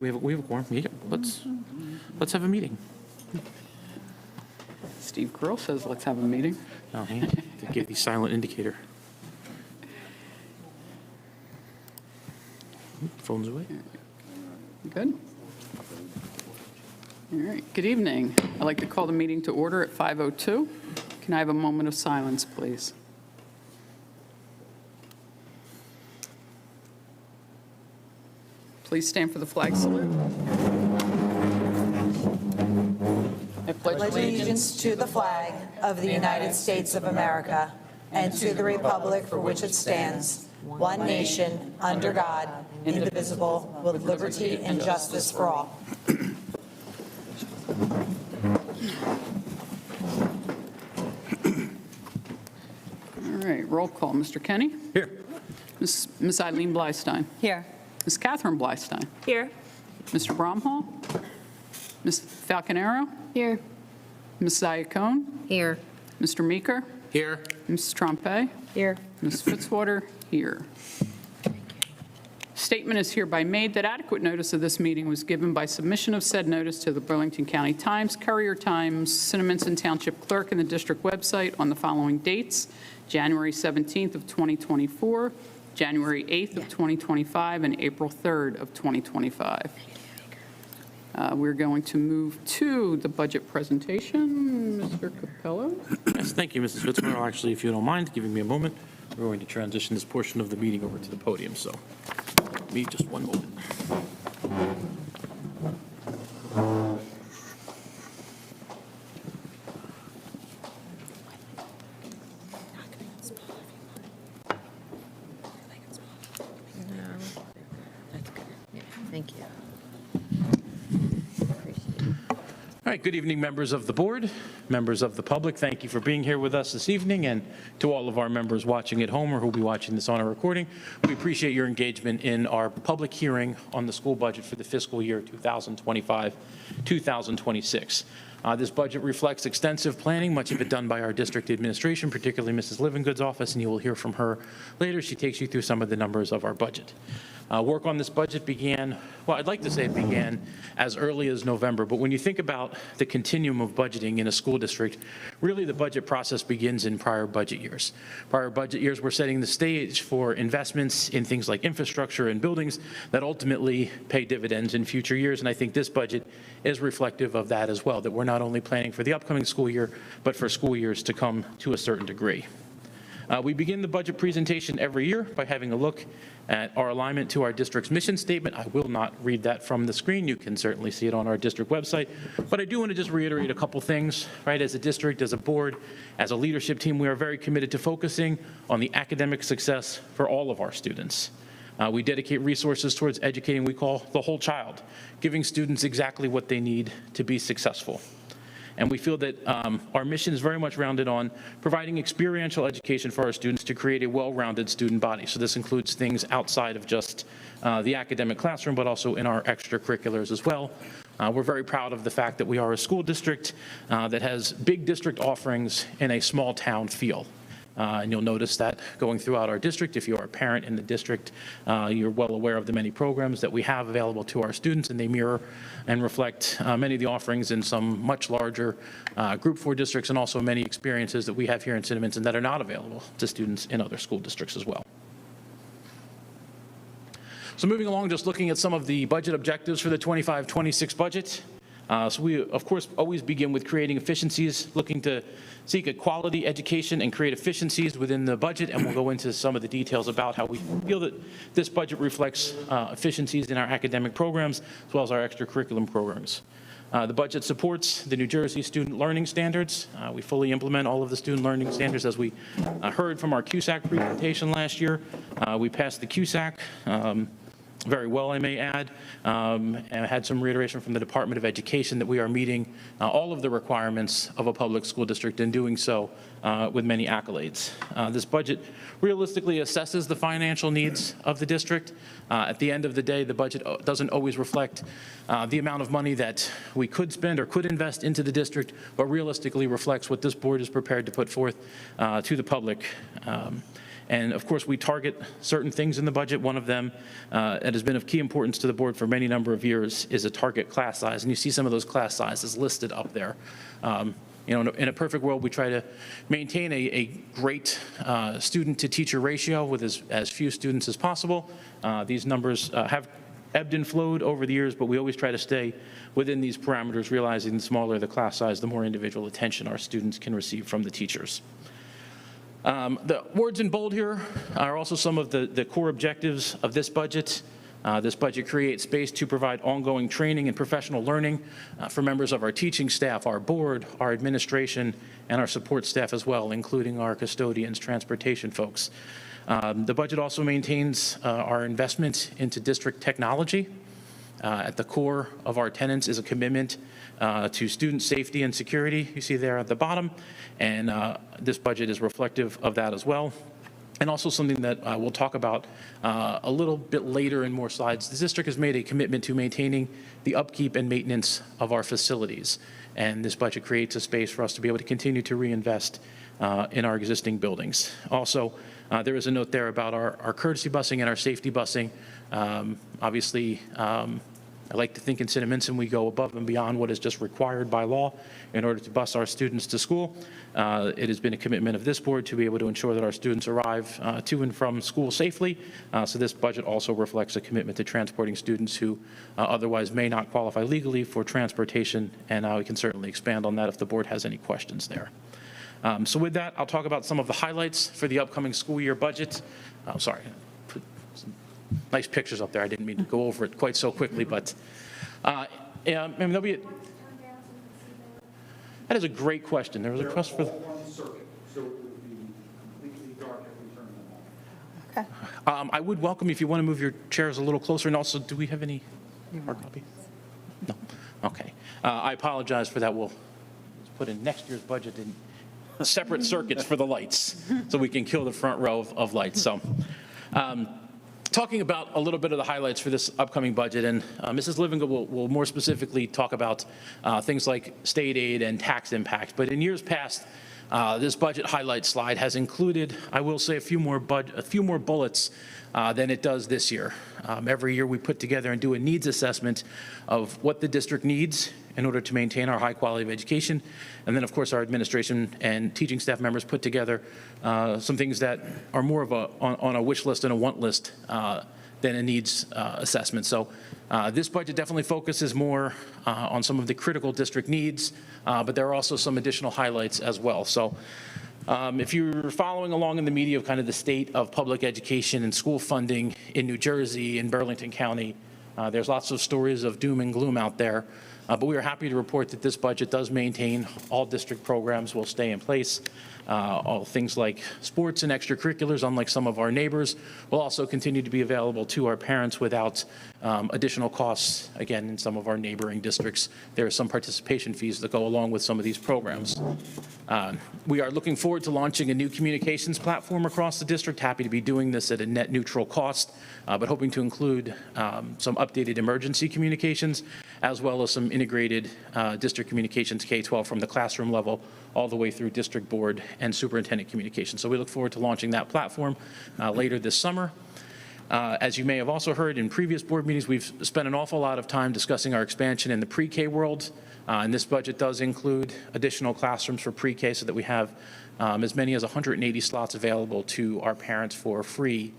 We have a quorum. Yeah, let's have a meeting. Steve Krill says, let's have a meeting. Oh, hey, they gave the silent indicator. Phone's away. Good. All right, good evening. I'd like to call the meeting to order at 5:02. Can I have a moment of silence, please? Please stand for the flag salute. I pledge Allegiance to the flag of the United States of America and to the republic for which it stands, one nation, under God, indivisible, with liberty and justice for all. All right, roll call. Mr. Kenny? Here. Ms. Eileen Blystein? Here. Ms. Catherine Blystein? Here. Mr. Bromhall? Ms. Falconero? Here. Ms. Ziacone? Here. Mr. Meeker? Here. Ms. Trompe? Here. Ms. Fitzwater? Here. Statement is hereby made that adequate notice of this meeting was given by submission of said notice to the Burlington County Times, Courier Times, Cinnaminson Township Clerk, and the district website on the following dates: January 17th of 2024, January 8th of 2025, and April 3rd of 2025. We're going to move to the budget presentation. Mr. Capello? Yes, thank you, Mrs. Fitzgerald. Actually, if you don't mind giving me a moment, we're going to transition this portion of the meeting over to the podium, so give me just one moment. That's good. Yeah, thank you. All right, good evening, members of the board, members of the public. Thank you for being here with us this evening, and to all of our members watching at home or who will be watching this on a recording, we appreciate your engagement in our public hearing on the school budget for the fiscal year 2025-2026. This budget reflects extensive planning, much of it done by our district administration, particularly Mrs. Livingood's office, and you will hear from her later. She takes you through some of the numbers of our budget. Work on this budget began, well, I'd like to say it began as early as November, but when you think about the continuum of budgeting in a school district, really the budget process begins in prior budget years. Prior budget years, we're setting the stage for investments in things like infrastructure and buildings that ultimately pay dividends in future years, and I think this budget is reflective of that as well, that we're not only planning for the upcoming school year, but for school years to come to a certain degree. We begin the budget presentation every year by having a look at our alignment to our district's mission statement. I will not read that from the screen. You can certainly see it on our district website. But I do want to just reiterate a couple things, right? As a district, as a board, as a leadership team, we are very committed to focusing on the academic success for all of our students. We dedicate resources towards educating we call the whole child, giving students exactly what they need to be successful. And we feel that our mission is very much rounded on providing experiential education for our students to create a well-rounded student body. So this includes things outside of just the academic classroom, but also in our extracurriculars as well. We're very proud of the fact that we are a school district that has big district offerings in a small town feel. And you'll notice that going throughout our district. If you are a parent in the district, you're well aware of the many programs that we have available to our students, and they mirror and reflect many of the offerings in some much larger Group 4 districts, and also many experiences that we have here in Cinnaminson that are not available to students in other school districts as well. So moving along, just looking at some of the budget objectives for the 25-26 budget. So we, of course, always begin with creating efficiencies, looking to seek a quality education and create efficiencies within the budget, and we'll go into some of the details about how we feel that this budget reflects efficiencies in our academic programs as well as our extracurriculum programs. The budget supports the New Jersey Student Learning Standards. We fully implement all of the student learning standards as we heard from our CUSAC presentation last year. We passed the CUSAC very well, I may add, and I had some reiteration from the Department of Education that we are meeting all of the requirements of a public school district, and doing so with many accolades. This budget realistically assesses the financial needs of the district. At the end of the day, the budget doesn't always reflect the amount of money that we could spend or could invest into the district, but realistically reflects what this board is prepared to put forth to the public. And of course, we target certain things in the budget. One of them that has been of key importance to the board for many number of years is a target class size. And you see some of those class sizes listed up there. In a perfect world, we try to maintain a great student-to-teacher ratio with as few students as possible. These numbers have ebbed and flowed over the years, but we always try to stay within these parameters, realizing the smaller the class size, the more individual attention our students can receive from the teachers. The words in bold here are also some of the core objectives of this budget. This budget creates space to provide ongoing training and professional learning for members of our teaching staff, our board, our administration, and our support staff as well, including our custodians, transportation folks. The budget also maintains our investment into district technology. At the core of our tenets is a commitment to student safety and security, you see there at the bottom, and this budget is reflective of that as well. And also something that we'll talk about a little bit later in more slides. The district has made a commitment to maintaining the upkeep and maintenance of our facilities. And this budget creates a space for us to be able to continue to reinvest in our existing buildings. Also, there is a note there about our courtesy busing and our safety busing. Obviously, I like to think in Cinnaminson we go above and beyond what is just required by law in order to bus our students to school. It has been a commitment of this board to be able to ensure that our students arrive to and from school safely. So this budget also reflects a commitment to transporting students who otherwise may not qualify legally for transportation, and we can certainly expand on that if the board has any questions there. So with that, I'll talk about some of the highlights for the upcoming school year budget. Sorry. Nice pictures up there. I didn't mean to go over it quite so quickly, but that is a great question. There was a request for. They're all one circuit, so it would be completely dark if we turned them on. Okay. I would welcome if you want to move your chairs a little closer. And also, do we have any hard copy? No. Okay. I apologize for that. We'll put in next year's budget in separate circuits for the lights, so we can kill the front row of lights. So. Talking about a little bit of the highlights for this upcoming budget, and Mrs. Livingood will more specifically talk about things like state aid and tax impact. But in years past, this budget highlight slide has included, I will say, a few more bullets than it does this year. Every year we put together and do a needs assessment of what the district needs in order to maintain our high quality of education. And then, of course, our administration and teaching staff members put together some things that are more of on a wish list and a want list than a needs assessment. So this budget definitely focuses more on some of the critical district needs, but there are also some additional highlights as well. So if you're following along in the media of kind of the state of public education and school funding in New Jersey and Burlington County, there's lots of stories of doom and gloom out there. But we are happy to report that this budget does maintain all district programs will stay in place. All things like sports and extracurriculars, unlike some of our neighbors, will also continue to be available to our parents without additional costs. Again, in some of our neighboring districts, there are some participation fees that go along with some of these programs. We are looking forward to launching a new communications platform across the district. Happy to be doing this at a net neutral cost, but hoping to include some updated emergency communications, as well as some integrated district communications K-12 from the classroom level all the way through district board and superintendent communications. So we look forward to launching that platform later this summer. As you may have also heard in previous board meetings, we've spent an awful lot of time discussing our expansion in the pre-K world. And this budget does include additional classrooms for pre-K so that we have as many as 180 slots available to our parents for free,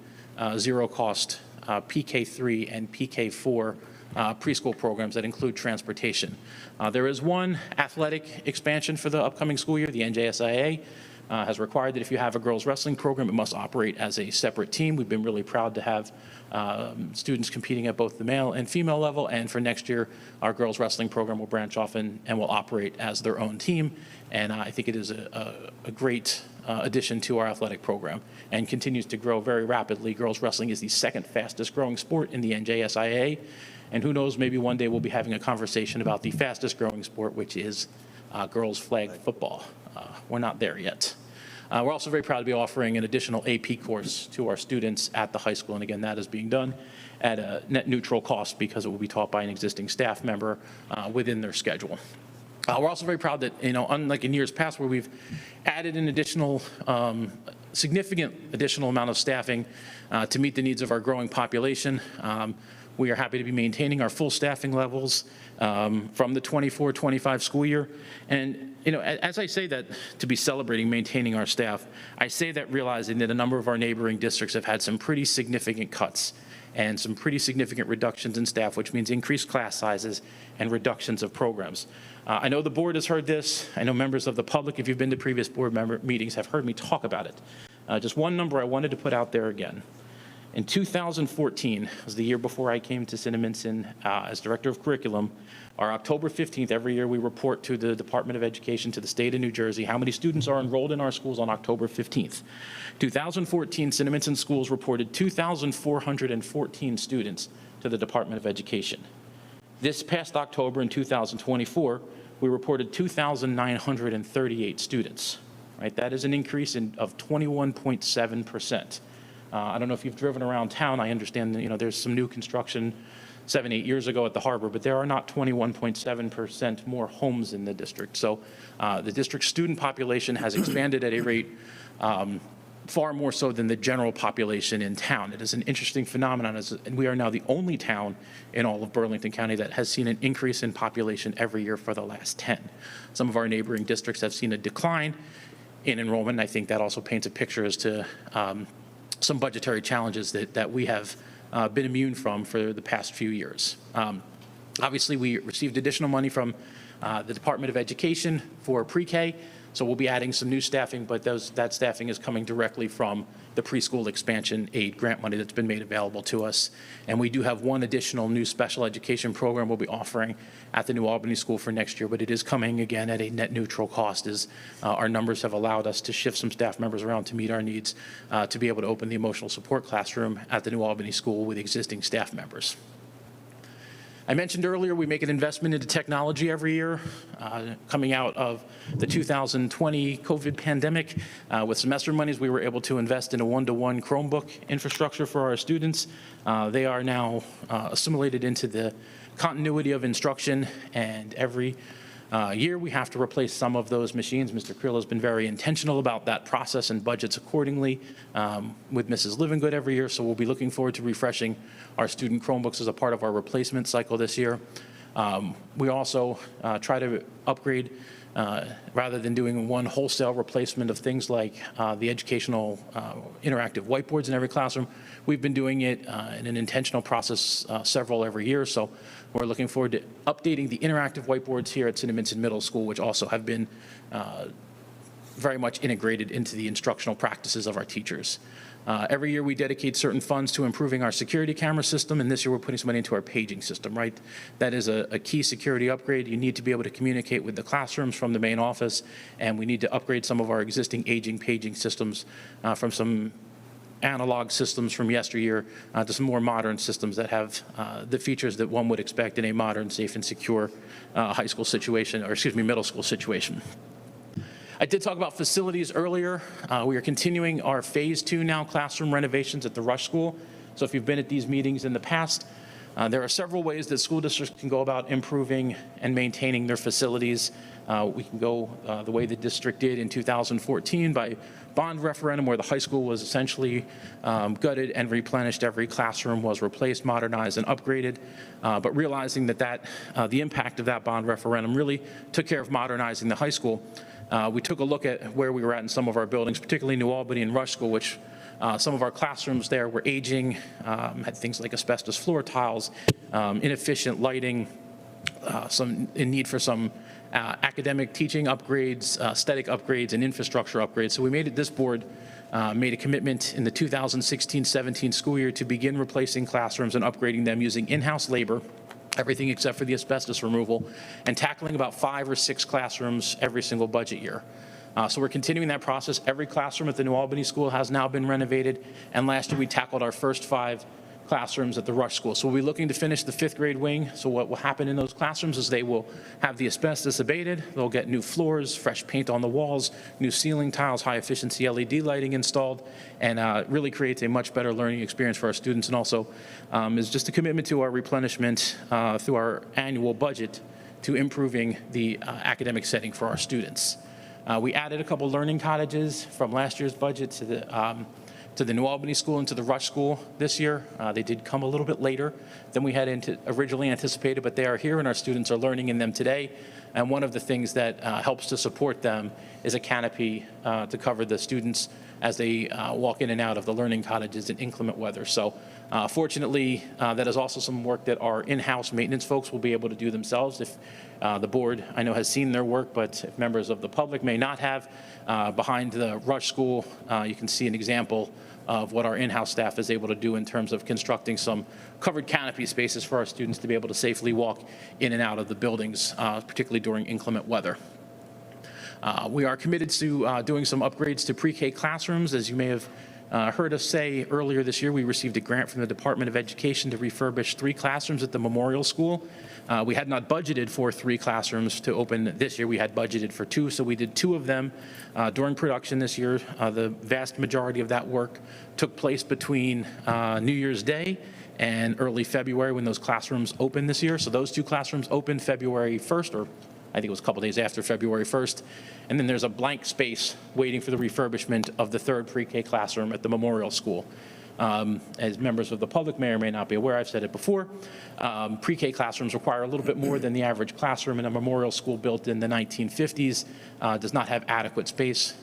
zero-cost PK3 and PK4 preschool programs that include transportation. There is one athletic expansion for the upcoming school year. The NJSIA has required that if you have a girls wrestling program, it must operate as a separate team. We've been really proud to have students competing at both the male and female level, and for next year, our girls wrestling program will branch off and will operate as their own team. And I think it is a great addition to our athletic program and continues to grow very rapidly. Girls wrestling is the second fastest growing sport in the NJSIA. And who knows, maybe one day we'll be having a conversation about the fastest growing sport, which is girls flag football. We're not there yet. We're also very proud to be offering an additional AP course to our students at the high school. And again, that is being done at a net neutral cost because it will be taught by an existing staff member within their schedule. We're also very proud that, unlike in years past where we've added an additional, significant additional amount of staffing to meet the needs of our growing population, we are happy to be maintaining our full staffing levels from the 24-25 school year. And, as I say that to be celebrating maintaining our staff, I say that realizing that a number of our neighboring districts have had some pretty significant cuts and some pretty significant reductions in staff, which means increased class sizes and reductions of programs. I know the board has heard this. I know members of the public, if you've been to previous board member meetings, have heard me talk about it. Just one number I wanted to put out there again. In 2014, was the year before I came to Cinnaminson as Director of Curriculum, our October 15th, every year we report to the Department of Education, to the state of New Jersey, how many students are enrolled in our schools on October 15th. 2014, Cinnaminson schools reported 2,414 students to the Department of Education. This past October in 2024, we reported 2,938 students. Right? That is an increase of 21.7%. I don't know if you've driven around town. I understand that, there's some new construction 7-8 years ago at the harbor, but there are not 21.7% more homes in the district. So the district's student population has expanded at a rate far more so than the general population in town. It is an interesting phenomenon, and we are now the only town in all of Burlington County that has seen an increase in population every year for the last 10. Some of our neighboring districts have seen a decline in enrollment, and I think that also paints a picture as to some budgetary challenges that we have been immune from for the past few years. Obviously, we received additional money from the Department of Education for pre-K, so we'll be adding some new staffing, but that staffing is coming directly from the preschool expansion aid grant money that's been made available to us. And we do have one additional new special education program we'll be offering at the New Albany School for next year, but it is coming again at a net neutral cost, as our numbers have allowed us to shift some staff members around to meet our needs to be able to open the emotional support classroom at the New Albany School with existing staff members. I mentioned earlier we make an investment into technology every year. Coming out of the 2020 COVID pandemic, with semester monies, we were able to invest in a one-to-one Chromebook infrastructure for our students. They are now assimilated into the continuity of instruction, and every year we have to replace some of those machines. Mr. Creel has been very intentional about that process and budgets accordingly with Mrs. Livingood every year, so we'll be looking forward to refreshing our student Chromebooks as a part of our replacement cycle this year. We also try to upgrade, rather than doing one wholesale replacement of things like the educational interactive whiteboards in every classroom. We've been doing it in an intentional process, several every year. So we're looking forward to updating the interactive whiteboards here at Cinnaminson Middle School, which also have been very much integrated into the instructional practices of our teachers. Every year we dedicate certain funds to improving our security camera system, and this year we're putting some money into our paging system, right? That is a key security upgrade. You need to be able to communicate with the classrooms from the main office, and we need to upgrade some of our existing aging paging systems from some analog systems from yesteryear to some more modern systems that have the features that one would expect in a modern, safe, and secure high school situation, or excuse me, middle school situation. I did talk about facilities earlier. We are continuing our phase 2 now classroom renovations at the Rush School. So if you've been at these meetings in the past, there are several ways that school districts can go about improving and maintaining their facilities. We can go the way the district did in 2014 by bond referendum, where the high school was essentially gutted and replenished. Every classroom was replaced, modernized, and upgraded. But realizing that the impact of that bond referendum really took care of modernizing the high school, we took a look at where we were at in some of our buildings, particularly New Albany and Rush School, which some of our classrooms there were aging, had things like asbestos floor tiles, inefficient lighting, some in need for some academic teaching upgrades, aesthetic upgrades, and infrastructure upgrades. So we made it, this board made a commitment in the 2016-17 school year to begin replacing classrooms and upgrading them using in-house labor, everything except for the asbestos removal, and tackling about 5 or 6 classrooms every single budget year. So we're continuing that process. Every classroom at the New Albany School has now been renovated, and last year we tackled our first 5 classrooms at the Rush School. So we'll be looking to finish the 5th grade wing. So what will happen in those classrooms is they will have the asbestos abated, they'll get new floors, fresh paint on the walls, new ceiling tiles, high efficiency LED lighting installed, and really creates a much better learning experience for our students, and also is just a commitment to our replenishment through our annual budget to improving the academic setting for our students. We added a couple learning cottages from last year's budget to the New Albany School and to the Rush School this year. They did come a little bit later than we had originally anticipated, but they are here and our students are learning in them today. And one of the things that helps to support them is a canopy to cover the students as they walk in and out of the learning cottages in inclement weather. So fortunately, that is also some work that our in-house maintenance folks will be able to do themselves. If the board, I know, has seen their work, but if members of the public may not have, behind the Rush School, you can see an example of what our in-house staff is able to do in terms of constructing some covered canopy spaces for our students to be able to safely walk in and out of the buildings, particularly during inclement weather. We are committed to doing some upgrades to pre-K classrooms. As you may have heard us say earlier this year, we received a grant from the Department of Education to refurbish 3 classrooms at the Memorial School. We had not budgeted for 3 classrooms to open this year. We had budgeted for 2, so we did 2 of them during production this year. The vast majority of that work took place between New Year's Day and early February when those classrooms opened this year. So those 2 classrooms opened February 1st, or I think it was a couple days after February 1st. And then there's a blank space waiting for the refurbishment of the 3rd pre-K classroom at the Memorial School. As members of the public may or may not be aware, I've said it before, pre-K classrooms require a little bit more than the average classroom, and a Memorial School built in the 1950s does not have adequate space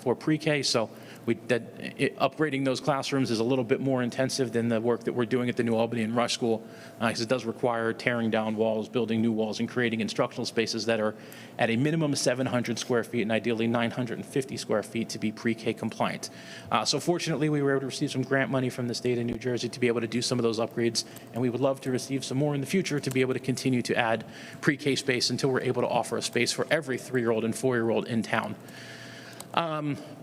for pre-K. So upgrading those classrooms is a little bit more intensive than the work that we're doing at the New Albany and Rush School, because it does require tearing down walls, building new walls, and creating instructional spaces that are at a minimum of 700 square feet and ideally 950 square feet to be pre-K compliant. So fortunately, we were able to receive some grant money from the state of New Jersey to be able to do some of those upgrades, and we would love to receive some more in the future to be able to continue to add pre-K space until we're able to offer a space for every 3-year-old and 4-year-old in town.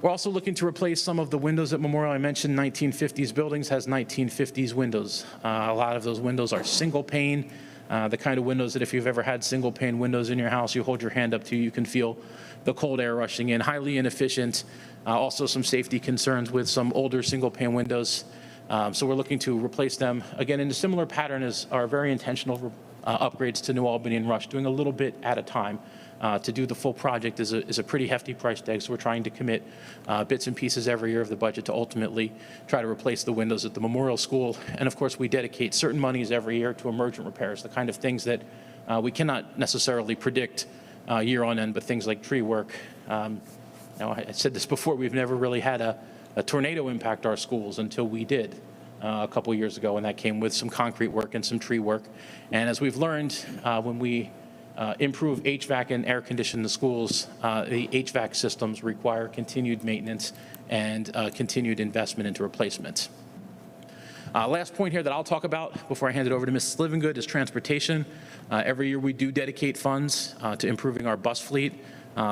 We're also looking to replace some of the windows at Memorial. I mentioned 1950s buildings has 1950s windows. A lot of those windows are single pane, the kind of windows that if you've ever had single pane windows in your house, you hold your hand up to, you can feel the cold air rushing in. Highly inefficient. Also some safety concerns with some older single pane windows. So we're looking to replace them, again, in a similar pattern as our very intentional upgrades to New Albany and Rush, doing a little bit at a time. To do the full project is a pretty hefty price tag, so we're trying to commit bits and pieces every year of the budget to ultimately try to replace the windows at the Memorial School. And of course, we dedicate certain monies every year to emergent repairs, the kind of things that we cannot necessarily predict year on end, but things like tree work. Now, I said this before, we've never really had a tornado impact our schools until we did. A couple years ago, and that came with some concrete work and some tree work. And as we've learned, when we improve HVAC and air condition the schools, the HVAC systems require continued maintenance and continued investment into replacements. Last point here that I'll talk about before I hand it over to Mrs. Livingood is transportation. Every year we do dedicate funds to improving our bus fleet.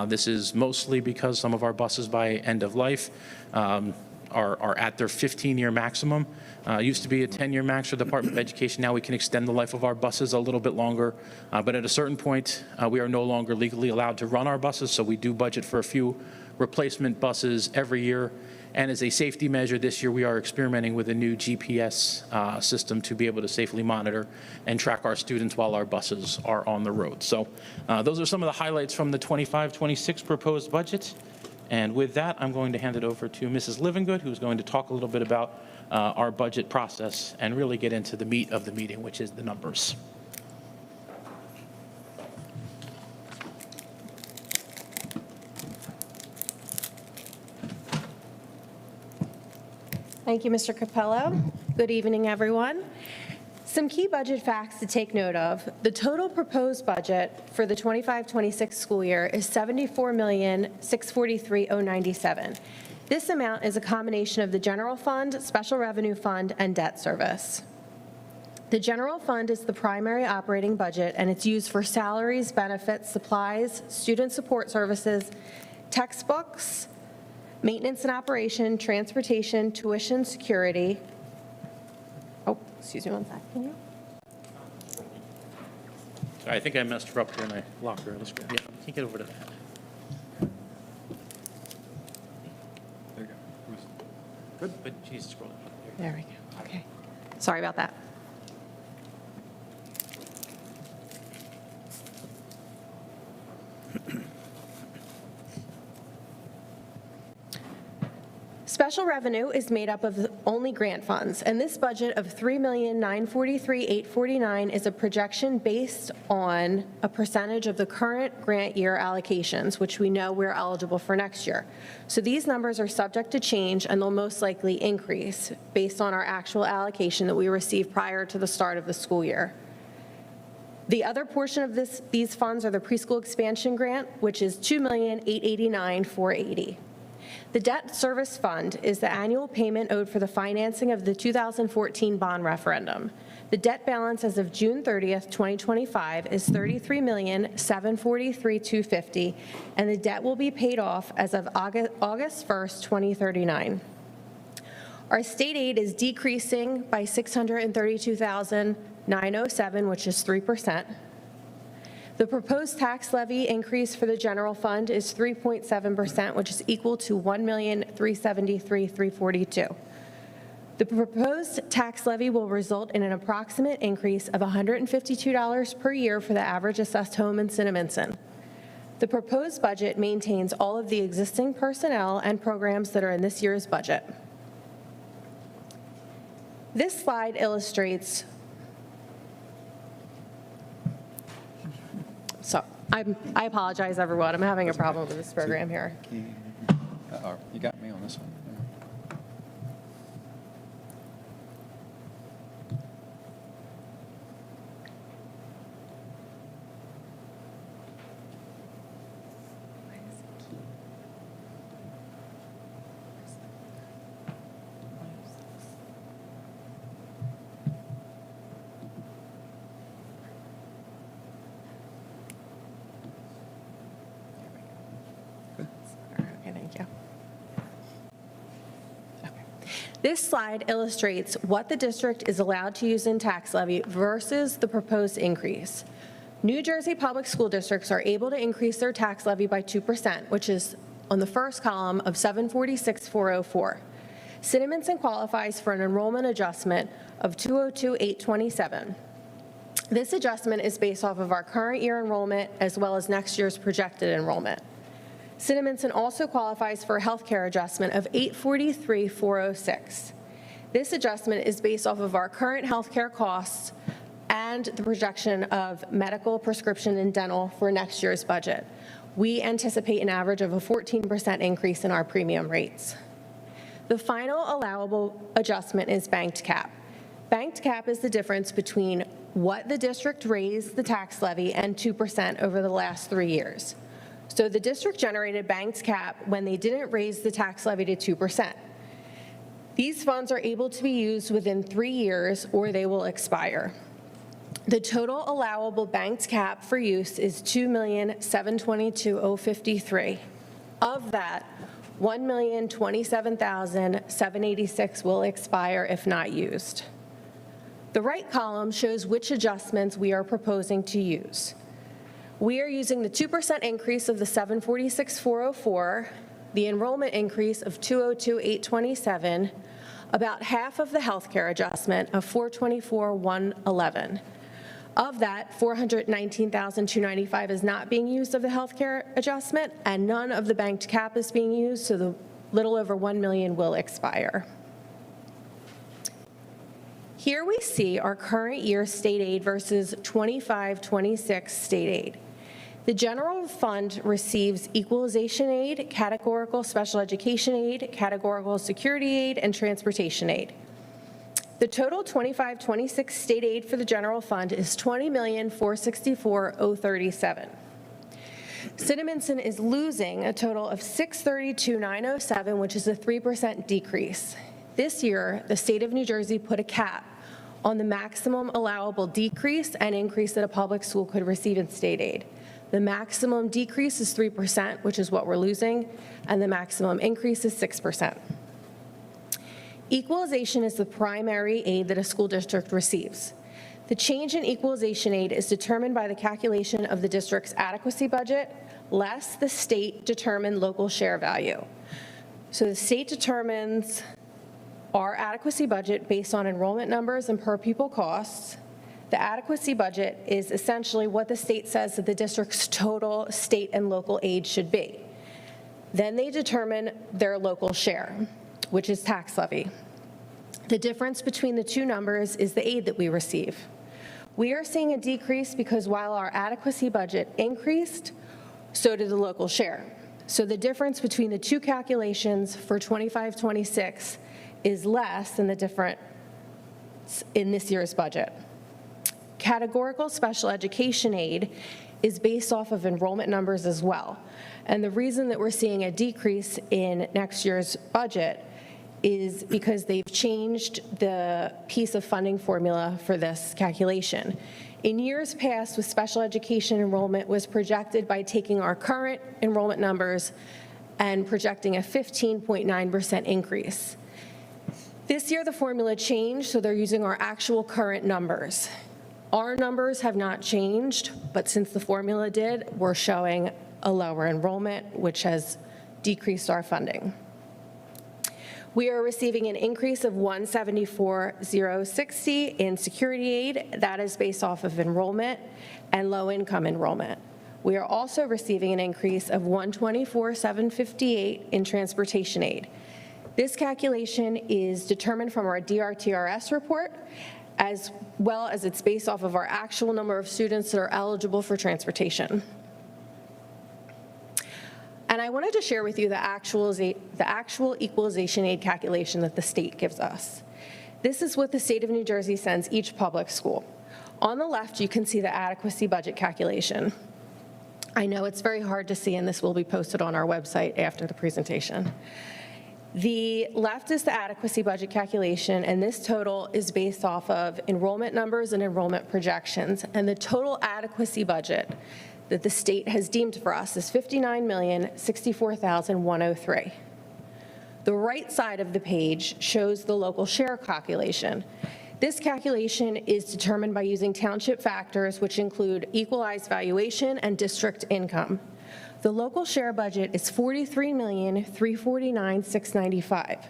This is mostly because some of our buses by end of life are at their 15-year maximum. Used to be a 10-year max for the Department of Education. Now we can extend the life of our buses a little bit longer. But at a certain point, we are no longer legally allowed to run our buses, so we do budget for a few replacement buses every year. And as a safety measure this year, we are experimenting with a new GPS system to be able to safely monitor and track our students while our buses are on the road. So those are some of the highlights from the 25-26 proposed budget. And with that, I'm going to hand it over to Mrs. Livingood, who's going to talk a little bit about our budget process and really get into the meat of the meeting, which is the numbers. Thank you, Mr. Capello. Good evening, everyone. Some key budget facts to take note of. The total proposed budget for the 25-26 school year is $74,643,097. This amount is a combination of the general fund, special revenue fund, and debt service. The general fund is the primary operating budget, and it's used for salaries, benefits, supplies, student support services, textbooks, maintenance and operation, transportation, tuition, security. Oh, excuse me one second. Sorry, I think I messed her up here in my locker. Let's go. Yeah, I can't get over to that. There you go. Good, but she's scrolling. There we go. Okay. Sorry about that. Special revenue is made up of only grant funds, and this budget of $3,943,849 is a projection based on a percentage of the current grant year allocations, which we know we're eligible for next year. So these numbers are subject to change, and they'll most likely increase based on our actual allocation that we received prior to the start of the school year. The other portion of these funds are the preschool expansion grant, which is $2,889,480. The debt service fund is the annual payment owed for the financing of the 2014 bond referendum. The debt balance as of June 30th, 2025 is $33,743,250, and the debt will be paid off as of August 1st, 2039. Our state aid is decreasing by $632,907, which is 3%. The proposed tax levy increase for the general fund is 3.7%, which is equal to $1,373,342. The proposed tax levy will result in an approximate increase of $152 per year for the average assessed home in Cinnaminson. The proposed budget maintains all of the existing personnel and programs that are in this year's budget. This slide illustrates So I apologize, everyone. I'm having a problem with this program here. You got me on this one. This slide illustrates what the district is allowed to use in tax levy versus the proposed increase. New Jersey public school districts are able to increase their tax levy by 2%, which is on the first column of $746,404. Cinnaminson qualifies for an enrollment adjustment of $202,827. This adjustment is based off of our current year enrollment as well as next year's projected enrollment. Cinnaminson also qualifies for a health care adjustment of $843,406. This adjustment is based off of our current health care costs and the projection of medical, prescription, and dental for next year's budget. We anticipate an average of a 14% increase in our premium rates. The final allowable adjustment is banked cap. Banked cap is the difference between what the district raised the tax levy and 2% over the last 3 years. So the district generated banked cap when they didn't raise the tax levy to 2%. These funds are able to be used within 3 years or they will expire. The total allowable banked cap for use is $2,722,053. Of that, $1,027,786 will expire if not used. The right column shows which adjustments we are proposing to use. We are using the 2% increase of the $746,404, the enrollment increase of $202,827, about half of the healthcare adjustment of $424,111. Of that, $419,295 is not being used of the healthcare adjustment, and none of the banked cap is being used, so the little over $1 million will expire. Here we see our current year state aid versus 25-26 state aid. The general fund receives equalization aid, categorical special education aid, categorical security aid, and transportation aid. The total 25-26 state aid for the general fund is $20,464,037. Cinnaminson is losing a total of $632,907, which is a 3% decrease. This year, the state of New Jersey put a cap on the maximum allowable decrease and increase that a public school could receive in state aid. The maximum decrease is 3%, which is what we're losing, and the maximum increase is 6%. Equalization is the primary aid that a school district receives. The change in equalization aid is determined by the calculation of the district's adequacy budget less the state-determined local share value. So the state determines our adequacy budget based on enrollment numbers and per pupil costs. The adequacy budget is essentially what the state says that the district's total state and local aid should be. Then they determine their local share. which is tax levy. The difference between the two numbers is the aid that we receive. We are seeing a decrease because while our adequacy budget increased, so did the local share. So the difference between the two calculations for 25-26 is less than the difference in this year's budget. Categorical special education aid is based off of enrollment numbers as well. And the reason that we're seeing a decrease in next year's budget is because they've changed the piece of funding formula for this calculation. In years past, with special education enrollment was projected by taking our current enrollment numbers and projecting a 15.9% increase. This year, the formula changed, so they're using our actual current numbers. Our numbers have not changed, but since the formula did, we're showing a lower enrollment, which has decreased our funding. We are receiving an increase of $174,060 in security aid. That is based off of enrollment and low-income enrollment. We are also receiving an increase of $124,758 in transportation aid. This calculation is determined from our DRTRS report, as well as it's based off of our actual number of students that are eligible for transportation. And I wanted to share with you the actual equalization aid calculation that the state gives us. This is what the state of New Jersey sends each public school. On the left, you can see the adequacy budget calculation. I know it's very hard to see, and this will be posted on our website after the presentation. The left is the adequacy budget calculation, and this total is based off of enrollment numbers and enrollment projections. And the total adequacy budget that the state has deemed for us is $59,064,103. The right side of the page shows the local share calculation. This calculation is determined by using township factors, which include equalized valuation and district income. The local share budget is $43,349,695.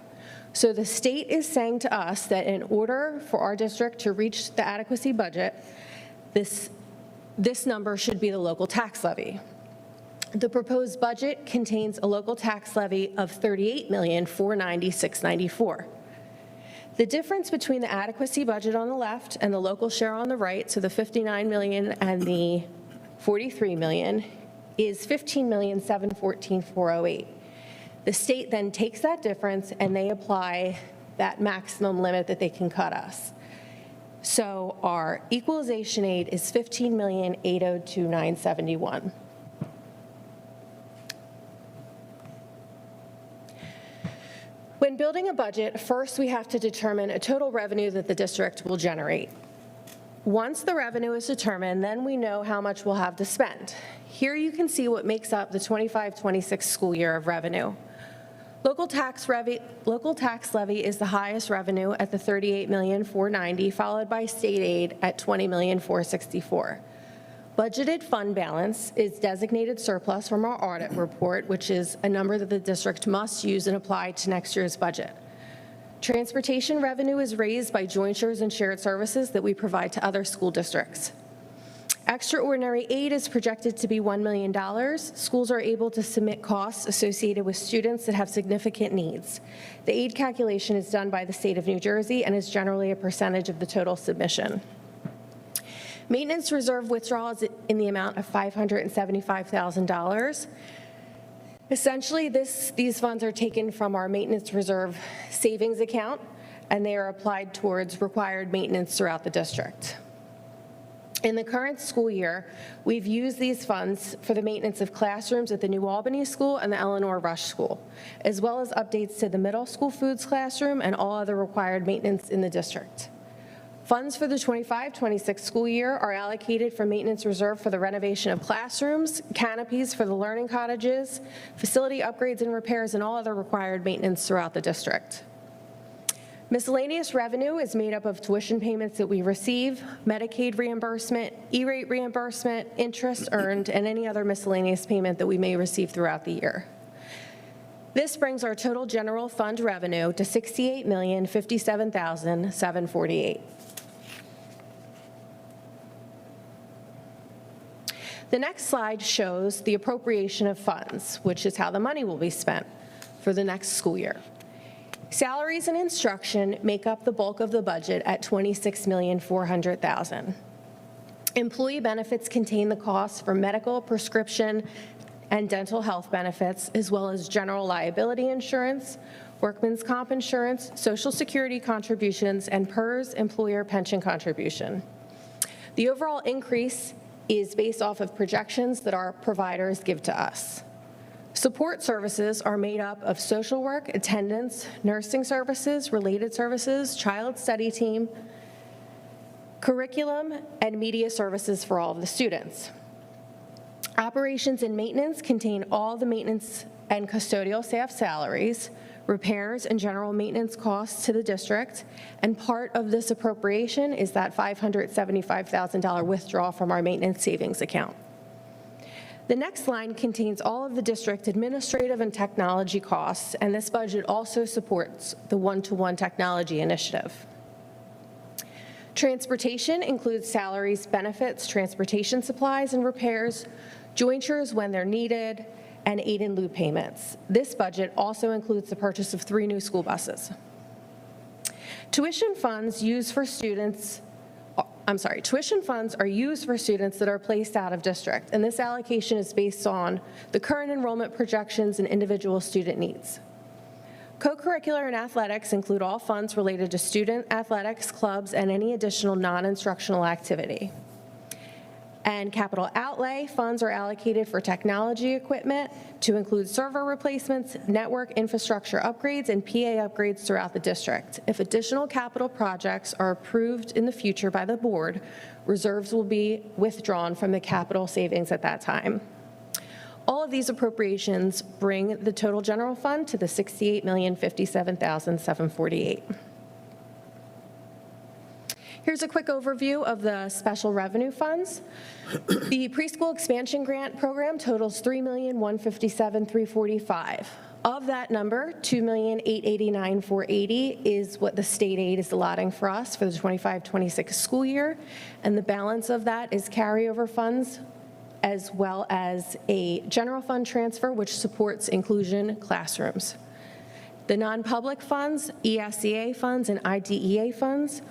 So the state is saying to us that in order for our district to reach the adequacy budget, this number should be the local tax levy. The proposed budget contains a local tax levy of $38,490,694. The difference between the adequacy budget on the left and the local share on the right, so the $59 million and the $43 million, is $15,714,408. The state then takes that difference and they apply that maximum limit that they can cut us. So our equalization aid is $15,802,971. When building a budget, first we have to determine a total revenue that the district will generate. Once the revenue is determined, then we know how much we'll have to spend. Here you can see what makes up the 25-26 school year of revenue. Local tax levy is the highest revenue at the $38,490,000, followed by state aid at $20,464,000. Budgeted fund balance is designated surplus from our audit report, which is a number that the district must use and apply to next year's budget. Transportation revenue is raised by jointures and shared services that we provide to other school districts. Extraordinary aid is projected to be $1 million. Schools are able to submit costs associated with students that have significant needs. The aid calculation is done by the state of New Jersey and is generally a percentage of the total submission. Maintenance reserve withdrawal is in the amount of $575,000. Essentially, these funds are taken from our maintenance reserve savings account, and they are applied towards required maintenance throughout the district. In the current school year, we've used these funds for the maintenance of classrooms at the New Albany School and the Eleanor Rush School, as well as updates to the middle school foods classroom and all other required maintenance in the district. Funds for the 25-26 school year are allocated from maintenance reserve for the renovation of classrooms, canopies for the learning cottages, facility upgrades and repairs, and all other required maintenance throughout the district. Miscellaneous revenue is made up of tuition payments that we receive, Medicaid reimbursement, E-rate reimbursement, interest earned, and any other miscellaneous payment that we may receive throughout the year. This brings our total general fund revenue to $68,057,748. The next slide shows the appropriation of funds, which is how the money will be spent for the next school year. Salaries and instruction make up the bulk of the budget at $26,400,000. Employee benefits contain the costs for medical, prescription, and dental health benefits, as well as general liability insurance, workman's comp insurance, Social Security contributions, and PERS employer pension contribution. The overall increase is based off of projections that our providers give to us. Support services are made up of social work, attendance, nursing services, related services, child study team, curriculum, and media services for all of the students. Operations and maintenance contain all the maintenance and custodial staff salaries, repairs and general maintenance costs to the district, and part of this appropriation is that $575,000 withdrawal from our maintenance savings account. The next line contains all of the district administrative and technology costs, and this budget also supports the one-to-one technology initiative. Transportation includes salaries, benefits, transportation supplies and repairs, jointures when they're needed, and aid in lieu payments. This budget also includes the purchase of 3 new school buses. Tuition funds are used for students that are placed out of district, and this allocation is based on the current enrollment projections and individual student needs. Co-curricular and athletics include all funds related to student athletics, clubs, and any additional non-instructional activity. And capital outlay funds are allocated for technology equipment to include server replacements, network infrastructure upgrades, and PA upgrades throughout the district. If additional capital projects are approved in the future by the board, reserves will be withdrawn from the capital savings at that time. All of these appropriations bring the total general fund to the $68,057,748. Here's a quick overview of the special revenue funds. The preschool expansion grant program totals $3,157,345. Of that number, $2,889,480 is what the state aid is allotting for us for the 25-26 school year, and the balance of that is carryover funds as well as a general fund transfer which supports inclusion classrooms. The non-public funds, ESEA funds, and IDEA funds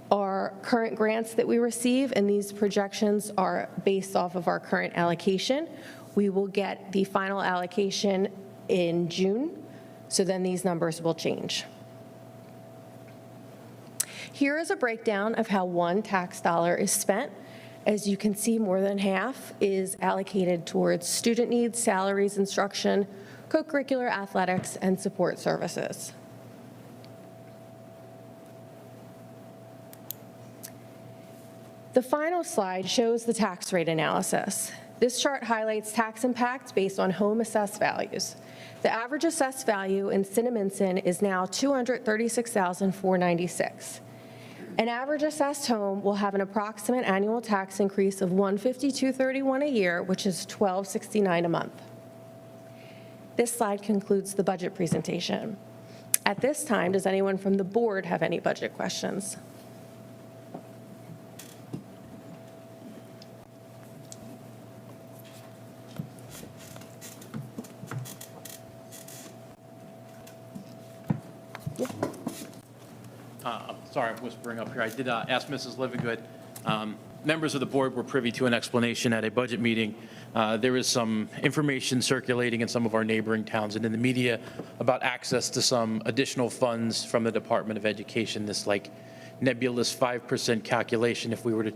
are current grants that we receive, and these projections are based off of our current allocation. We will get the final allocation in June, so then these numbers will change. Here is a breakdown of how one tax dollar is spent. As you can see, more than half is allocated towards student needs, salaries, instruction, co-curricular athletics, and support services. The final slide shows the tax rate analysis. This chart highlights tax impact based on home assessed values. The average assessed value in Cinnaminson is now $236,496. An average assessed home will have an approximate annual tax increase of $152.31 a year, which is $12.69 a month. This slide concludes the budget presentation. At this time, does anyone from the board have any budget questions? Sorry, I'm whispering up here. I did ask Mrs. Livingood. Members of the board were privy to an explanation at a budget meeting. There is some information circulating in some of our neighboring towns and in the media about access to some additional funds from the Department of Education, this like nebulous 5% calculation if we were to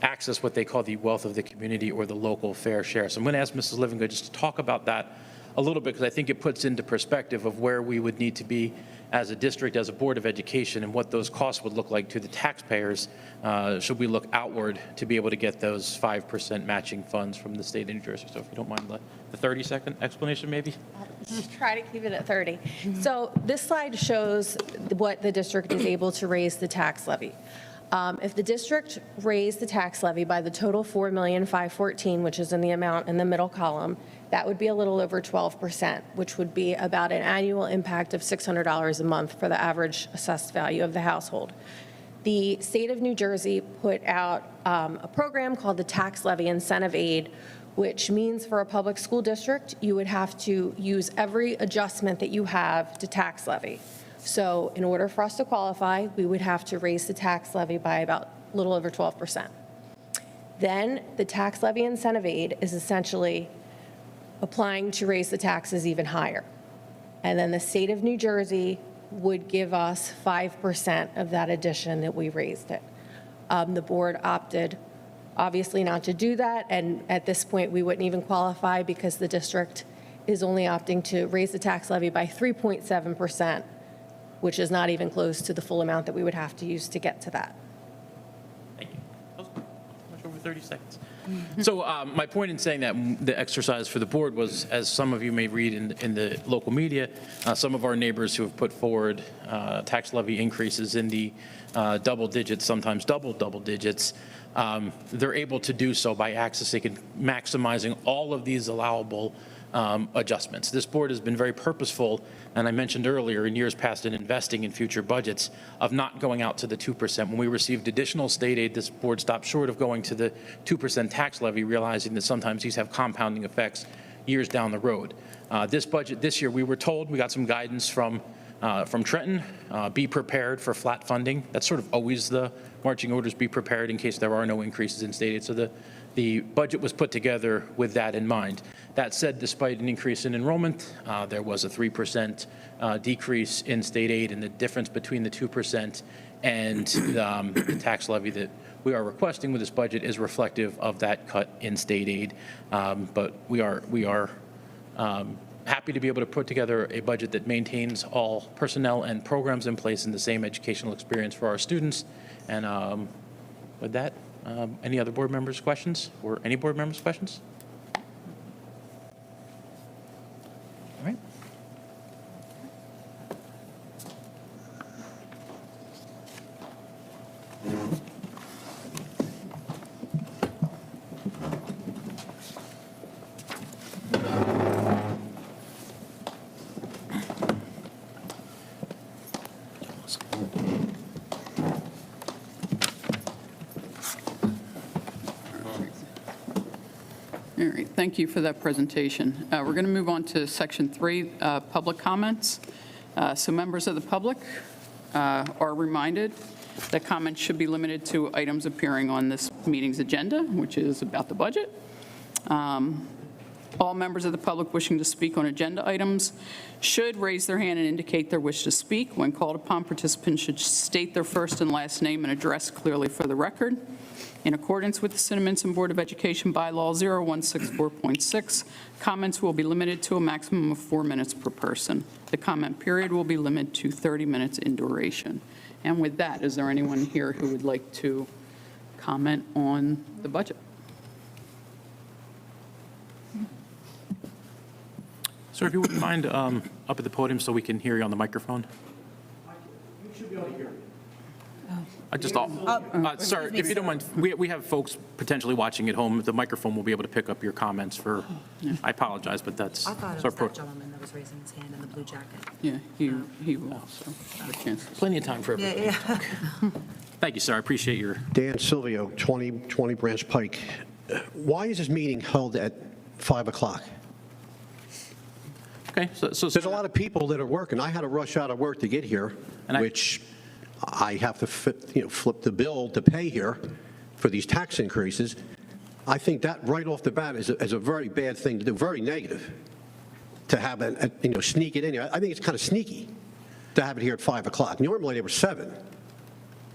access what they call the wealth of the community or the local fair share. So I'm going to ask Mrs. Livingood just to talk about that a little bit, because I think it puts into perspective of where we would need to be as a district, as a Board of Education, and what those costs would look like to the taxpayers should we look outward to be able to get those 5% matching funds from the state of New Jersey. So if you don't mind the 30-second explanation, maybe? Just try to keep it at 30. So this slide shows what the district is able to raise the tax levy. If the district raised the tax levy by the total $4,514,000, which is in the amount in the middle column, that would be a little over 12%, which would be about an annual impact of $600 a month for the average assessed value of the household. The state of New Jersey put out a program called the Tax Levy Incentive Aid, which means for a public school district, you would have to use every adjustment that you have to tax levy. So in order for us to qualify, we would have to raise the tax levy by about a little over 12%. Then the tax levy incentive aid is essentially applying to raise the taxes even higher. And then the state of New Jersey would give us 5% of that addition that we raised it. The board opted, obviously, not to do that, and at this point, we wouldn't even qualify because the district is only opting to raise the tax levy by 3.7%, which is not even close to the full amount that we would have to use to get to that. Thank you. That was much over 30 seconds. So my point in saying that the exercise for the board was, as some of you may read in the local media, some of our neighbors who have put forward tax levy increases in the double digits, sometimes double digits, they're able to do so by accessing and maximizing all of these allowable adjustments. This board has been very purposeful, and I mentioned earlier, in years past, in investing in future budgets, of not going out to the 2%. When we received additional state aid, this board stopped short of going to the 2% tax levy, realizing that sometimes these have compounding effects years down the road. This budget this year, we were told, we got some guidance from Trenton, be prepared for flat funding. That's sort of always the marching orders, be prepared in case there are no increases in state aid. So the budget was put together with that in mind. That said, despite an increase in enrollment, there was a 3% decrease in state aid, and the difference between the 2% and the tax levy that we are requesting with this budget is reflective of that cut in state aid. But we are happy to be able to put together a budget that maintains all personnel and programs in place and the same educational experience for our students. And with that, any other board members' questions, or any board members' questions? All right. All right, thank you for that presentation. We're going to move on to Section 3, public comments. So members of the public are reminded that comments should be limited to items appearing on this meeting's agenda, which is about the budget. All members of the public wishing to speak on agenda items should raise their hand and indicate their wish to speak. When called upon, participants should state their first and last name and address clearly for the record. In accordance with the Cinnaminson Board of Education Bylaw 0164.6, comments will be limited to a maximum of 4 minutes per person. The comment period will be limited to 30 minutes in duration. And with that, is there anyone here who would like to comment on the budget? Sir, if you wouldn't mind up at the podium so we can hear you on the microphone. You should be able to hear me. Sir, if you don't mind, we have folks potentially watching at home. The microphone will be able to pick up your comments for, I apologize, but that's. I thought it sort was of that gentleman that was raising his hand in the blue jacket. Yeah, he will also have a chance. Plenty of time for everybody. Yeah. Thank you, sir. I appreciate your. Dan Silvio, 20 Branch Pike. Why is this meeting held at 5 o'clock? Okay, so There's a lot of people that are working. I had to rush out of work to get here, which I have to flip the bill to pay here for these tax increases. I think that right off the bat is a very bad thing to do, very negative, to have sneak it in here. I think it's kind of sneaky to have it here at 5 o'clock. Normally they were 7,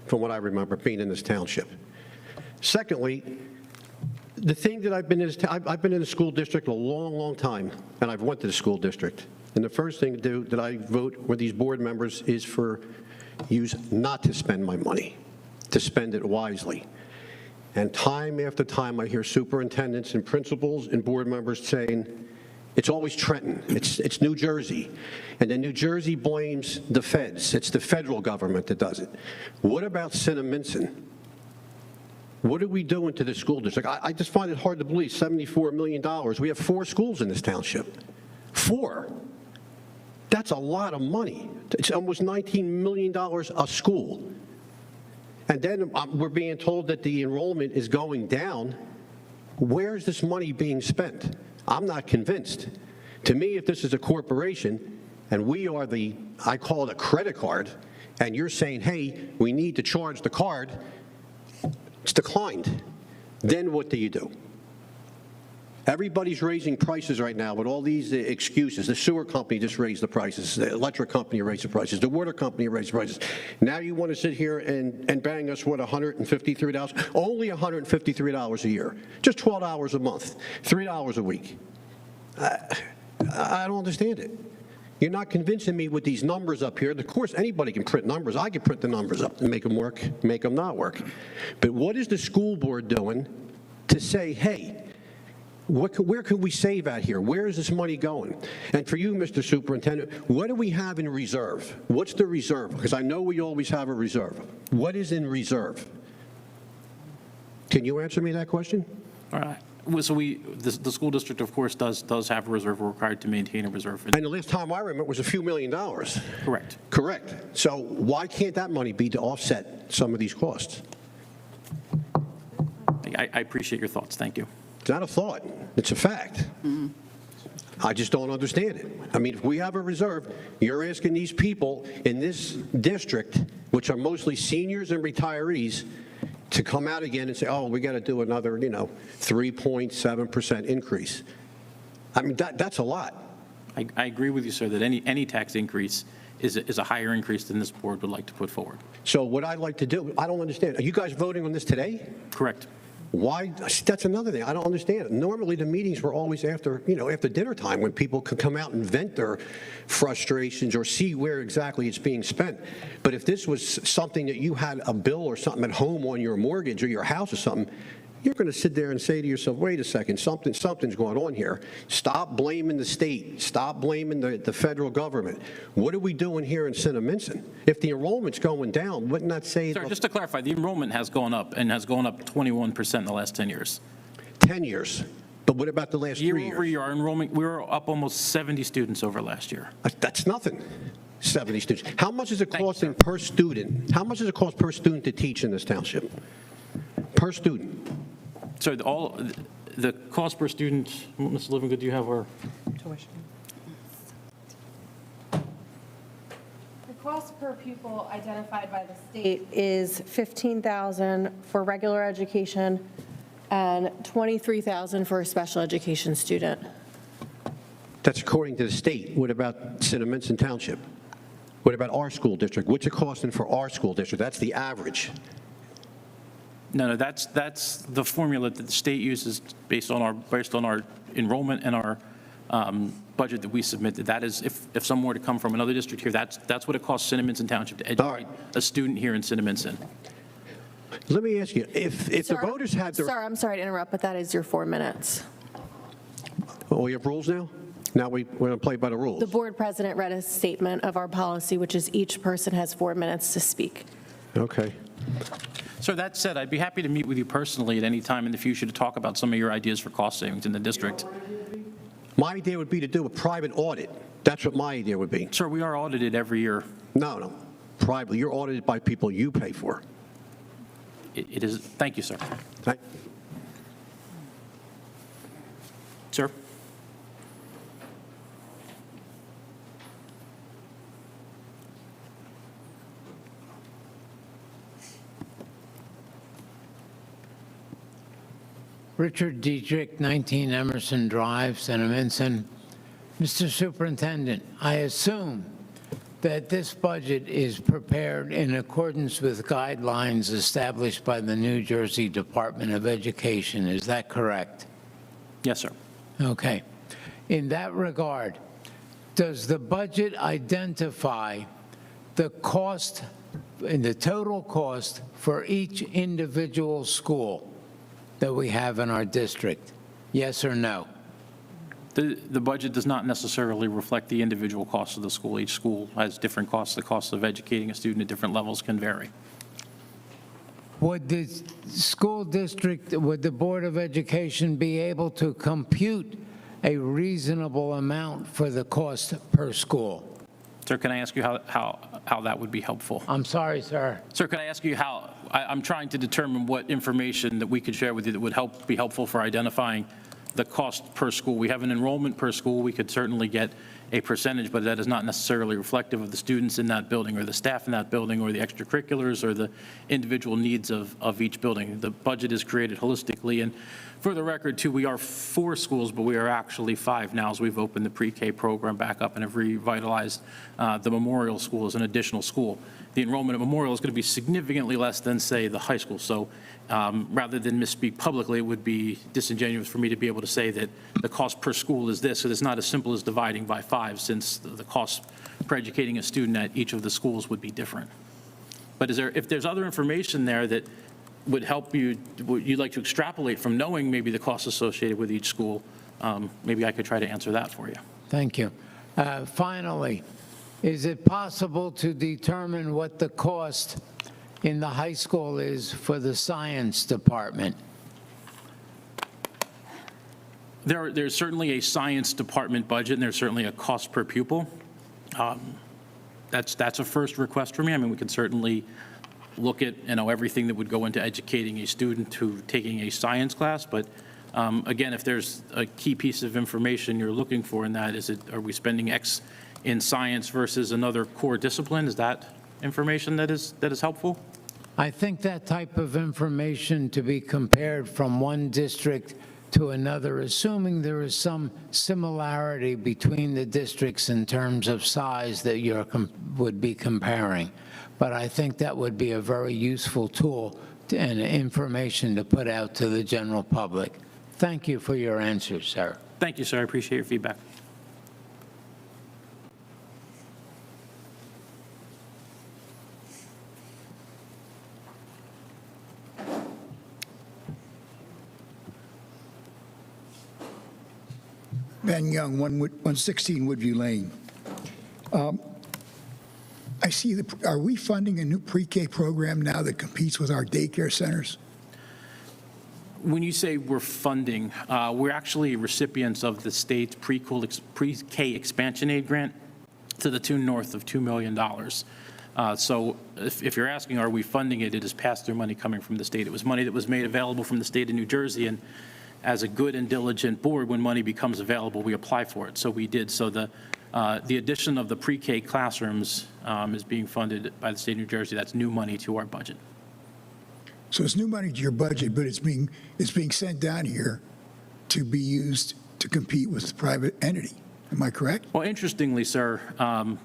from what I remember being in this township. Secondly, the thing that I've been in the school district a long, long time, and I've went to the school district. And the first thing to do that I vote with these board members is for use not to spend my money, to spend it wisely. And time after time, I hear superintendents and principals and board members saying, it's always Trenton, it's New Jersey. And then New Jersey blames the feds. It's the federal government that does it. What about Cinnaminson? What are we doing to the school district? I just find it hard to believe, $74 million. We have 4 schools in this township. 4. That's a lot of money. It's almost $19 million a school. And then we're being told that the enrollment is going down. Where is this money being spent? I'm not convinced. To me, if this is a corporation, and we are I call it a credit card, and you're saying, hey, we need to charge the card, it's declined. Then what do? Everybody's raising prices right now with all these excuses. The sewer company just raised the prices. The electric company raised the prices. The water company raised the prices. Now you want to sit here and bang us, what, $153? Only $153 a year. Just 12 hours a month. $3 a week. I don't understand it. You're not convincing me with these numbers up here. Of course, anybody can print numbers. I can print the numbers up and make them work, make them not work. But what is the school board doing to say, hey, where can we save at here? Where is this money going? And for you, Mr. Superintendent, what do we have in reserve? What's the reserve? Because I know we always have a reserve. What is in reserve? Can you answer me that question? All right. So the school district, of course, does have a reserve. We're required to maintain a reserve. And the last time I remember, it was a few $1 million. Correct. Correct. So why can't that money be to offset some of these costs? I appreciate your thoughts. Thank you. It's not a thought. It's a fact. I just don't understand it. I mean, if we have a reserve, you're asking these people in this district, which are mostly seniors and retirees, to come out again and say, oh, we got to do another, 3.7% increase. I mean, that's a lot. I agree with you, sir, that any tax increase is a higher increase than this board would like to put forward. So what I'd like to do, I don't understand. Are you guys voting on this today? Correct. Why? That's another thing. I don't understand it. Normally, the meetings were always after dinner time when people could come out and vent their frustrations or see where exactly it's being spent. But if this was something that you had a bill or something at home on your mortgage or your house or something, you're going to sit there and say to yourself, wait a second, something's going on here. Stop blaming the state. Stop blaming the federal government. What are we doing here in Cinnaminson? If the enrollment's going down, wouldn't that say... Sir, just to clarify, the enrollment has gone up and has gone up 21% in the last 10 years. 10 years. But what about the last 3 years? Year over year, our enrollment, we were up almost 70 students over last year. That's nothing. 70 students. How much is it costing per student? How much does it cost per student to teach in this township? Per student? So the cost per student, Ms. Livingood, do you have our? Tuition. The cost per pupil identified by the state is $15,000 for regular education and $23,000 for a special education student. That's according to the state. What about Cinnaminson Township? What about our school district? What's it costing for our school district? That's the average. No, that's the formula that the state uses based on our enrollment and our budget that we submitted. That is, if someone were to come from another district here, that's what it costs Cinnaminson Township to educate a student here in Cinnaminson. Let me ask you, if the voters had their... Sir, I'm sorry to interrupt, but that is your 4 minutes. Oh, we have rules now? Now we're going to play by the rules. The board president read a statement of our policy, which is each person has 4 minutes to speak. Okay. So that said, I'd be happy to meet with you personally at any time in the future to talk about some of your ideas for cost savings in the district. My idea would be to do a private audit. That's what my idea would be. Sir, we are audited every year. No. Privately. You're audited by people you pay for. It is, thank you, sir. Right? Sir? Richard Dietrich, 19 Emerson Drive, Cinnaminson. Mr. Superintendent, I assume that this budget is prepared in accordance with guidelines established by the New Jersey Department of Education. Is that correct? Yes, sir. Okay. In that regard, does the budget identify the cost, in the total cost for each individual school that we have in our district? Yes or no? The budget does not necessarily reflect the individual costs of the school. Each school has different costs. The cost of educating a student at different levels can vary. Would the school district, would the Board of Education be able to compute a reasonable amount for the cost per school? Sir, can I ask you how that would be helpful? I'm sorry, sir. Sir, can I ask you how, I'm trying to determine what information that we could share with you that would be helpful for identifying the cost per school. We have an enrollment per school. We could certainly get a percentage, but that is not necessarily reflective of the students in that building or the staff in that building or the extracurriculars or the individual needs of each building. The budget is created holistically. And for the record, too, we are 4 schools, but we are actually 5 now as we've opened the pre-K program back up and have revitalized the Memorial School as an additional school. The enrollment at Memorial is going to be significantly less than, say, the high school. So rather than misspeak publicly, it would be disingenuous for me to be able to say that the cost per school is this. So it's not as simple as dividing by 5, since the cost for educating a student at each of the schools would be different. But if there's other information there that would help you, would you'd like to extrapolate from knowing maybe the costs associated with each school, maybe I could try to answer that for you. Thank you. Finally, is it possible to determine what the cost in the high school is for the science department? There's certainly a science department budget, and there's certainly a cost per pupil. That's a first request for me. I mean, we can certainly look at, everything that would go into educating a student to taking a science class, but again, if there's a key piece of information you're looking for in that, are we spending X in science versus another core discipline? Is that information that is helpful? I think that type of information to be compared from one district to another, assuming there is some similarity between the districts in terms of size that you would be comparing. But I think that would be a very useful tool and information to put out to the general public. Thank you for your answers, sir. Thank you, sir. I appreciate your feedback. Ben Young, 116 Woodview Lane. I see, are we funding a new pre-K program now that competes with our daycare centers? When you say we're funding, we're actually recipients of the state's pre-K expansion aid grant to the tune north of $2 million. So if you're asking, are we funding it, it is pass-through money coming from the state. It was money that was made available from the state of New Jersey, and as a good and diligent board, when money becomes available, we apply for it. So we did. So the addition of the pre-K classrooms is being funded by the state of New Jersey. That's new money to our budget. So it's new money to your budget, but it's being sent down here to be used to compete with the private entity. Am I correct? Well, interestingly, sir,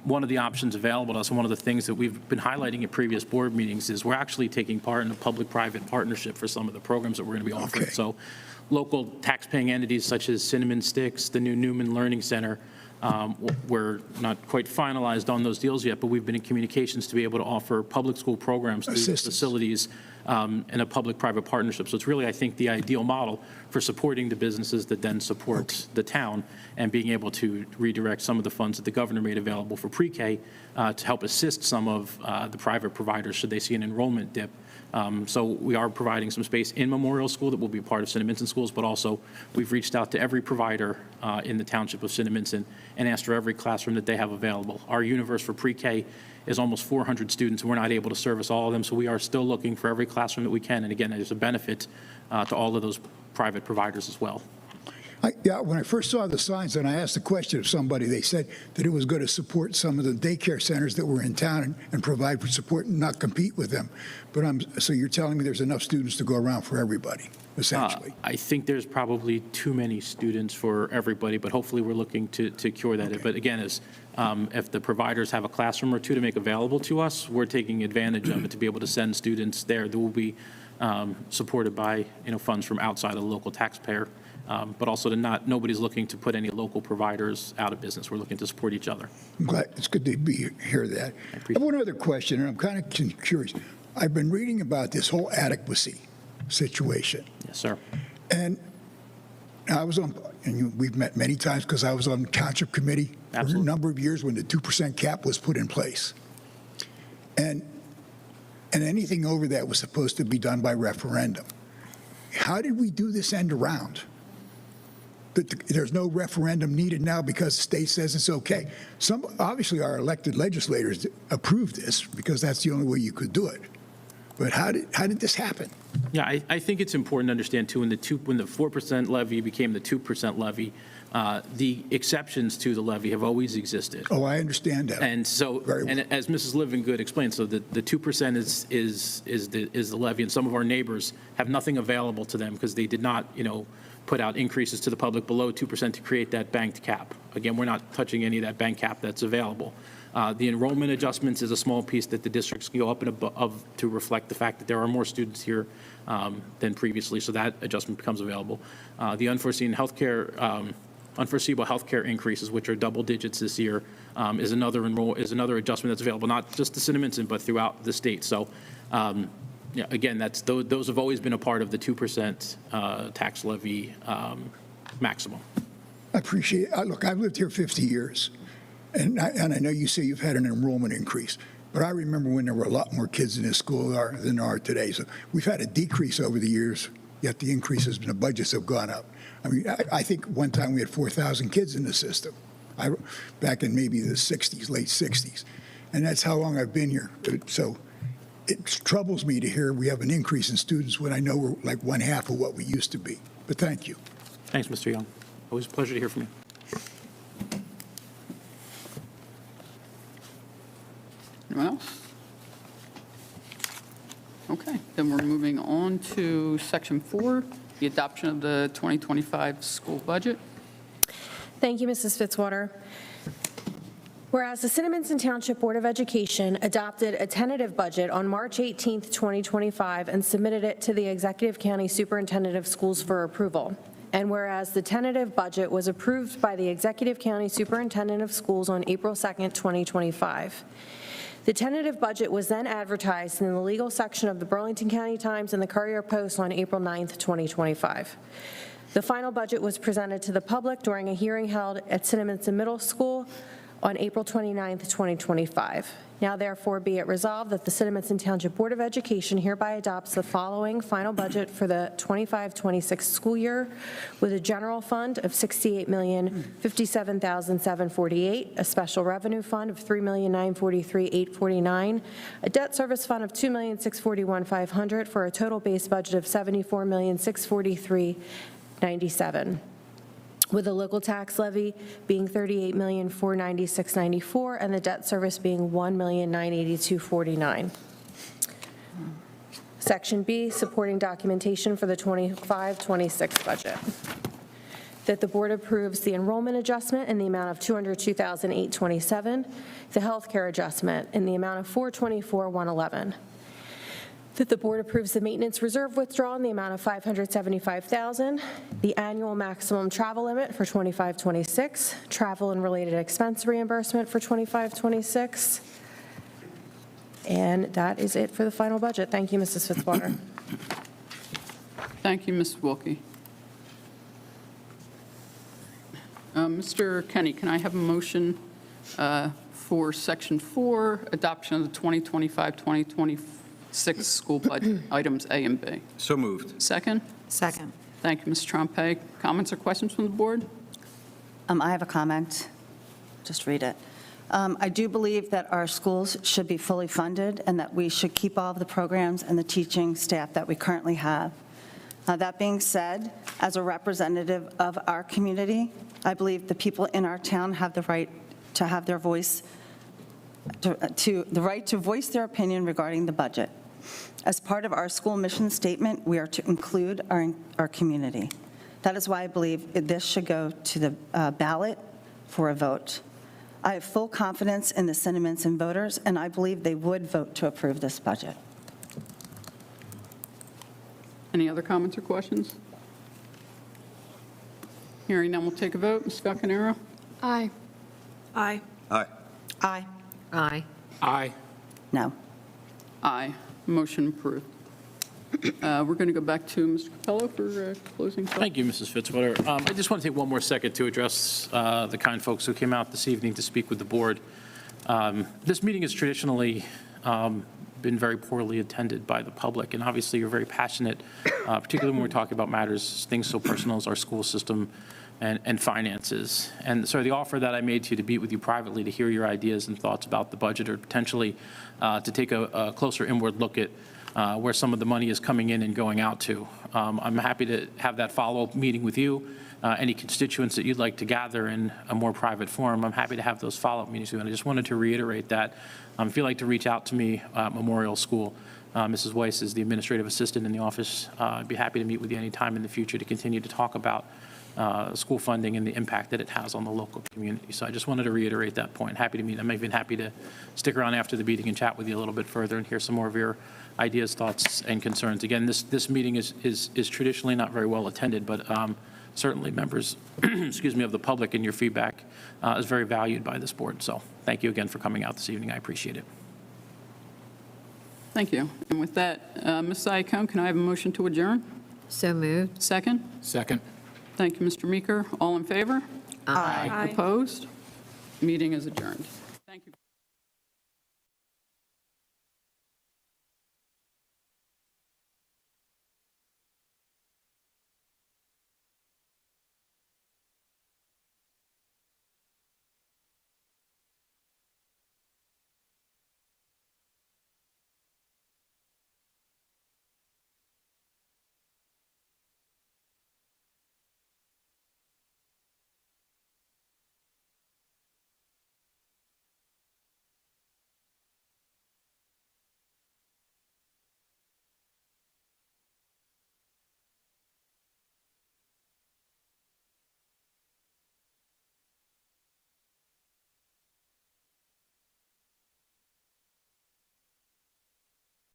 one of the options available to us, and one of the things that we've been highlighting at previous board meetings, is we're actually taking part in a public-private partnership for some of the programs that we're going to be offering. Okay. So local tax-paying entities such as Cinnamon Sticks, the new Newman Learning Center, we're not quite finalized on those deals yet, but we've been in communications to be able to offer public school programs through the facilities in a public-private partnership. So it's really, I think, the ideal model for supporting the businesses that then support the town, and being able to redirect some of the funds that the governor made available for pre-K to help assist some of the private providers should they see an enrollment dip. So we are providing some space in Memorial School that will be part of Cinnaminson schools, but also we've reached out to every provider in the township of Cinnaminson and asked for every classroom that they have available. Our universe for pre-K is almost 400 students, and we're not able to service all of them, so we are still looking for every classroom that we can. And again, there's a benefit to all of those private providers as well. Yeah, when I first saw the signs and I asked the question of somebody, they said that it was going to support some of the daycare centers that were in town and provide for support and not compete with them. But so you're telling me there's enough students to go around for everybody, essentially? I think there's probably too many students for everybody, but hopefully we're looking to cure that. Okay. But again, if the providers have a classroom or two to make available to us, we're taking advantage of it to be able to send students there. That will be supported by funds from outside of the local taxpayer. But also nobody's looking to put any local providers out of business. We're looking to support each other. I'm glad. It's good to hear that. I have one other question, and I'm kind of curious. I've been reading about this whole adequacy situation. Yes, sir. And I was on, and we've met many times because I was on the township committee for a number of years when the 2% cap was put in place. And anything over that was supposed to be done by referendum. How did we do this end around? There's no referendum needed now because the state says it's okay. Obviously, our elected legislators approved this because that's the only way you could do it. But how did this happen? Yeah, I think it's important to understand, too, when the 4% levy became the 2% levy, the exceptions to the levy have always existed. Oh, I understand that. And so, Very well. and as Mrs. Livingood explained, so the 2% is the levy, and some of our neighbors have nothing available to them because they did not, put out increases to the public below 2% to create that banked cap. Again, we're not touching any of that bank cap that's available. The enrollment adjustments is a small piece that the districts can go up and above to reflect the fact that there are more students here than previously, so that adjustment becomes available. The unforeseeable healthcare increases, which are double digits this year, is another adjustment that's available, not just to Cinnaminson, but throughout the state. So, again, those have always been a part of the 2% tax levy maximum. I appreciate it. Look, I've lived here 50 years, and I know you say you've had an enrollment increase, but I remember when there were a lot more kids in this school than there are today. So we've had a decrease over the years, yet the increases in the budgets have gone up. I mean, I think one time we had 4,000 kids in the system, back in maybe the 60s, late 60s. And that's how long I've been here. So it troubles me to hear we have an increase in students when I know we're like one half of what we used to be. But thank you. Thanks, Mr. Young. Always a pleasure to hear from you. Anyone else? Okay, then we're moving on to Section 4, the adoption of the 2025 school budget. Thank you, Mrs. Fitzwater. Whereas the Cinnaminson Township Board of Education adopted a tentative budget on March 18, 2025, and submitted it to the Executive County Superintendent of Schools for approval. And whereas the tentative budget was approved by the Executive County Superintendent of Schools on April 2, 2025. The tentative budget was then advertised in the legal section of the Burlington County Times and the Courier Post on April 9, 2025. The final budget was presented to the public during a hearing held at Cinnaminson Middle School on April 29, 2025. Now therefore be it resolved that the Cinnaminson Township Board of Education hereby adopts the following final budget for the 25-26 school year with a general fund of $68,057,748, a special revenue fund of $3,943,849, a debt service fund of $2,641,500 for a total base budget of $74,643,97. With the local tax levy being $38,496,94 and the debt service being $1,982,49. Section B, supporting documentation for the 25-26 budget. That the board approves the enrollment adjustment in the amount of $202,827, the healthcare adjustment in the amount of $424,111. That the board approves the maintenance reserve withdrawal in the amount of $575,000, the annual maximum travel limit for 25-26, travel and related expense reimbursement for 25-26, and that is it for the final budget. Thank you, Mrs. Fitzwater. Thank you, Ms. Wilkie. Mr. Kenny, can I have a motion for Section 4, adoption of the 2025-2026 school budget, items A and B? So moved. Second? Second. Thank you, Ms. Trompe. Comments or questions from the board? I have a comment. Just read it. I do believe that our schools should be fully funded and that we should keep all of the programs and the teaching staff that we currently have. That being said, as a representative of our community, I believe the people in our town have the right to have their voice, the right to voice their opinion regarding the budget. As part of our school mission statement, we are to include our community. That is why I believe this should go to the ballot for a vote. I have full confidence in the Cinnaminson voters, and I believe they would vote to approve this budget. Any other comments or questions? Hearing none, we'll take a vote. Ms. Falconero? Aye. Aye. Aye. Aye. Aye. Aye. No. Aye. Motion approved. We're going to go back to Mr. Capello for closing thoughts. Thank you, Mrs. Fitzwater. I just want to take one more second to address the kind folks who came out this evening to speak with the board. This meeting has traditionally been very poorly attended by the public, and obviously you're very passionate, particularly when we're talking about matters, things so personal as our school system and finances. And so the offer that I made to you to meet with you privately to hear your ideas and thoughts about the budget, or potentially to take a closer inward look at where some of the money is coming in and going out to. I'm happy to have that follow-up meeting with you. Any constituents that you'd like to gather in a more private forum, I'm happy to have those follow-up meetings with you. And I just wanted to reiterate that. If you'd like to reach out to me at Memorial School, Mrs. Weiss is the administrative assistant in the office. I'd be happy to meet with you anytime in the future to continue to talk about school funding and the impact that it has on the local community. So I just wanted to reiterate that point. Happy to meet. I'm even happy to stick around after the meeting and chat with you a little bit further and hear some more of your ideas, thoughts, and concerns. Again, this meeting is traditionally not very well attended, but certainly members, excuse me, of the public, and your feedback is very valued by this board. So thank you again for coming out this evening. I appreciate it. Thank you. And with that, Ms. Iacone, can I have a motion to adjourn? So moved. Second? Second. Thank you, Mr. Meeker. All in favor? Aye. Opposed? Meeting is adjourned.